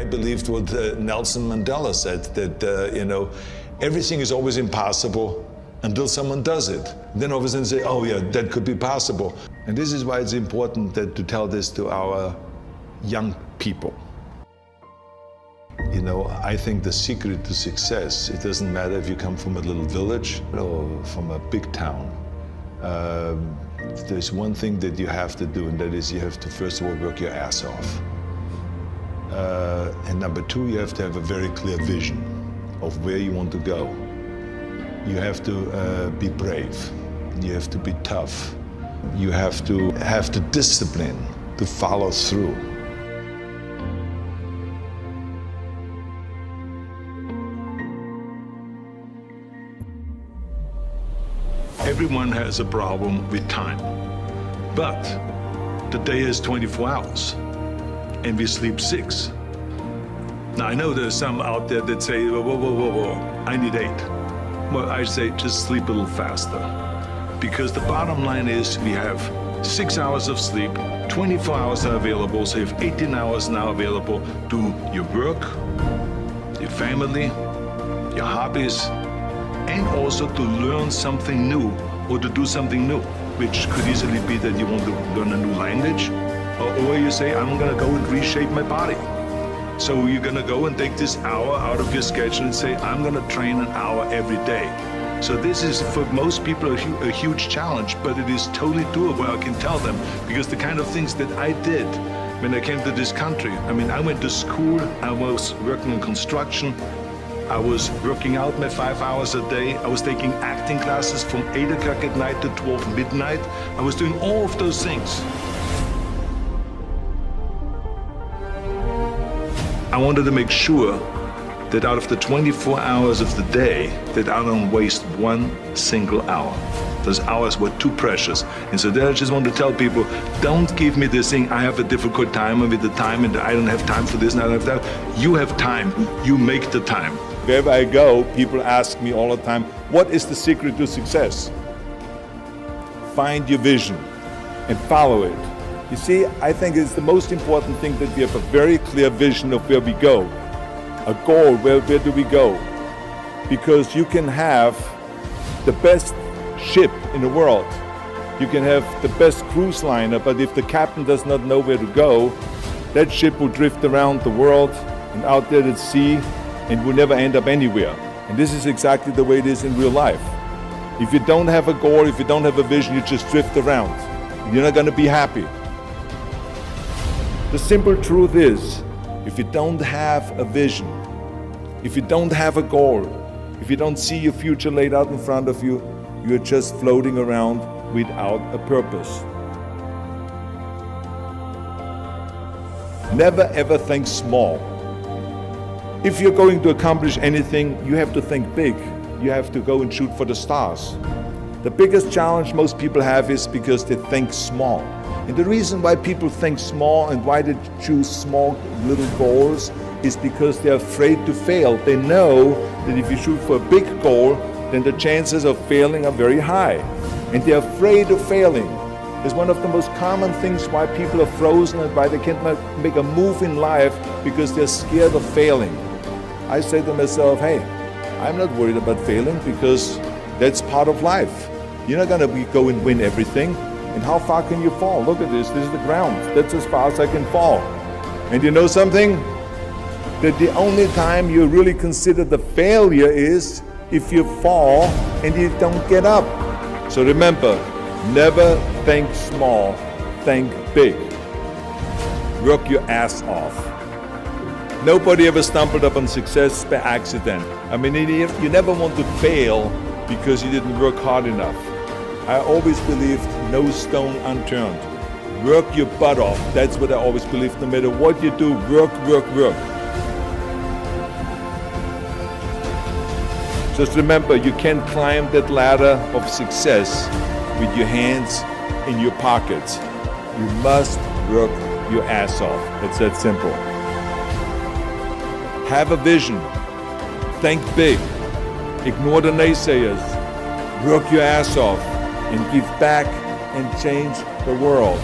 I believed what Nelson Mandela said, that, everything is always impossible until someone does it. Then all of a sudden say, oh yeah, that could be possible. And this is why it's important to tell this to our young people. I think the secret to success, it doesn't matter if you come from a little village or from a big town. There's one thing that you have to do, and that is you have to first of all work your ass off. And number two, you have to have a very clear vision of where you want to go. You have to be brave. You have to be tough. You have to have the discipline to follow through. Everyone has a problem with time, but the day is 24 hours and we sleep 6. Now I know there's some out there that say, whoa, I need 8. Well, I say just sleep a little faster, because the bottom line is we have 6 hours of sleep, 24 hours are available, so you have 18 hours now available to your work, your family, your hobbies, and also to learn something new or to do something new, which could easily be that you want to learn a new language, or you say, I'm gonna go and reshape my body. So you're gonna go and take this hour out of your schedule and say, I'm gonna train an hour every day. So this is, for most people, a huge challenge, but it is totally doable, I can tell them, because the kind of things that I did when I came to this country, I went to school, I was working in construction, I was working out my 5 hours a day. I was taking acting classes from 8 o'clock at night to 12 midnight. I was doing all of those things. I wanted to make sure that out of the 24 hours of the day, that I don't waste one single hour. Those hours were too precious. And so then I just want to tell people, don't give me this thing, I have a difficult time with the time and I don't have time for this and I don't have that. You have time, you make the time. Wherever I go, people ask me all the time, what is the secret to success? Find your vision and follow it. You see, I think it's the most important thing that we have a very clear vision of where we go. A goal, where do we go? Because you can have the best ship in the world. You can have the best cruise liner, but if the captain does not know where to go, that ship will drift around the world and out there at sea and will never end up anywhere. And this is exactly the way it is in real life. If you don't have a goal, if you don't have a vision, you just drift around. You're not going to be happy. The simple truth is, if you don't have a vision, if you don't have a goal, if you don't see your future laid out in front of you, you're just floating around without a purpose. Never ever think small. If you're going to accomplish anything, you have to think big. You have to go and shoot for the stars. The biggest challenge most people have is because they think small. And the reason why people think small and why they choose small little goals is because they're afraid to fail. They know that if you shoot for a big goal, then the chances of failing are very high. And they're afraid of failing. It's one of the most common things why people are frozen and why they can't make a move in life, because they're scared of failing. I say to myself, hey, I'm not worried about failing because that's part of life. You're not gonna go and win everything. And how far can you fall? Look at this is the ground. That's as far as I can fall. And you know something? That the only time you really consider the failure is if you fall and you don't get up. So remember, never think small, think big. Work your ass off. Nobody ever stumbled upon success by accident. You never want to fail because you didn't work hard enough. I always believed no stone unturned. Work your butt off. That's what I always believed. No matter what you do, work, work, work. Just remember, you can't climb that ladder of success with your hands in your pockets. You must work your ass off. It's that simple. Have a vision. Think big. Ignore the naysayers. Work your ass off and give back and change the world.